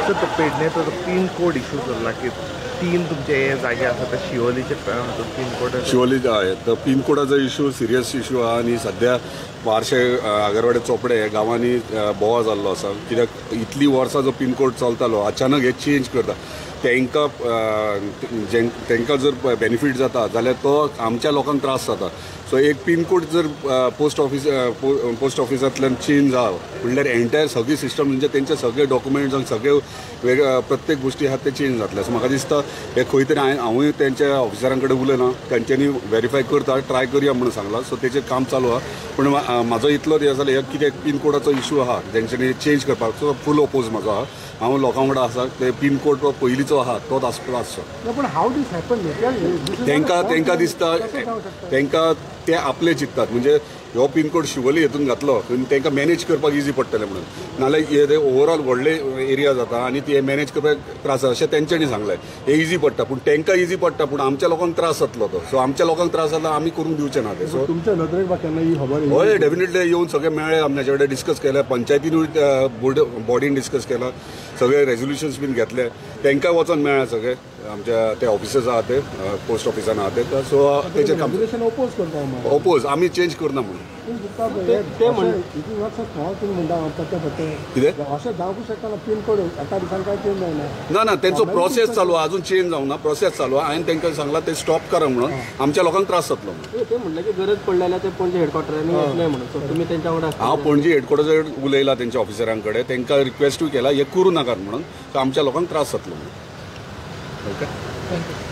sir तो पेडणेचो जो pin code issue जाल्ला की 3 तुमचे जागे आसा ते शिवोलीचे पिन कोड शिवोली हय तो पिन कोडाचो इशू सिरियस इशू आहा आनी सध्या बारशे आगरवाडे चोपडे ह्या गांवांनी बोवा जाल्लो आसा कित्याक इतली वर्सां जो पिन कोड चलतालो अचानक हे चेंज करता तांकां जर बेनिफीट जाता जाल्यार तो आमच्या लोकांक त्रास जाता सो एक पिन कोड जर पोस्ट ऑफिसांतल्यान चेंज जाव म्हणल्यार एंटायर सगळी सिस्टम म्हणजे तेंचे सगळे डॉक्युमेंट्स आनी सगळे प्रत्येक गोष्टी आहात ते चेंज जातले सो म्हाका दिसता हे खंय तरी हांवूय तेंच्या ऑफिसरां कडेन उलयना तेंच्यांनी व्हेरीफाय करता ट्राय करया म्हणून सांगला सो तेचें काम चालू आहा पूण म्हाजो इतलोच हे जालें कित्याक पिन कोडाचो इशू आहा तेंच्यांनी चेंज करपाचो फूल ओपोज म्हाजो आहा हांव लोकां वांगडा आसा ते पिन कोड तो पयलींचो आहा तोच आसचो पण हाऊ दिस हॅपन तेंकां दिसता तेंकां ते आपले चिंततात म्हणजे हो पिन कोड शिवोली हेतून घातलो तांकां मॅनेज करपाक इजी पडटलें म्हणून नाल्यार हे ओवरऑल व्हडले एरिया जाता आनी ते मॅनेज करपाक त्रास जाता अशें तेंच्यांनी सांगलें हे इजी पडटा पूण तांकां इजी पडटा पूण आमच्या लोकांक त्रास जातलो तो सो आमच्या लोकांक त्रास जाता आमी करून दिवचे ना ते सो तुमच्या नदरेक केन्ना ही खबर हय डेफिनेटली येवन सगळे मेळ्ळे आमच्या कडेन डिस्कस केले पंचायतीनूय बॉडीन डिस्कस केला सगळे रेजोल्युशन्स बीन घेतले तांकां वचोन मेळ्ळे सगळे आमच्या ते ऑफिसर्स आहा ते पोस्ट ऑफिसान आहा ते सो तेचे काम ओपोज करता ओपोज आमी चेंज करना म्हणून कितें अशें जावंक शकता पिन कोड एका दिसान काय चेंज जायना ना तेंचो प्रोसेस चालू आहा अजून चेंज जावना प्रोसेस चालू आहा हांवें तांकां सांगलां ते स्टॉप करा म्हणून आमच्या लोकांक त्रास जातलो म्हणून ते म्हणलं की गरज पडल्यार ते पणजे हेडक्वॉर्टरांनी येतले म्हणून सो तुमी तेंच्या वांगडा हांव पणजी हेडक्वॉर्टराचेर उलयलां तेंच्या ऑफिसरां कडेन तांकां रिक्वेस्टूय केला हे करूं नाकात म्हणून आमच्या लोकांक त्रास जातलो म्हणून ओके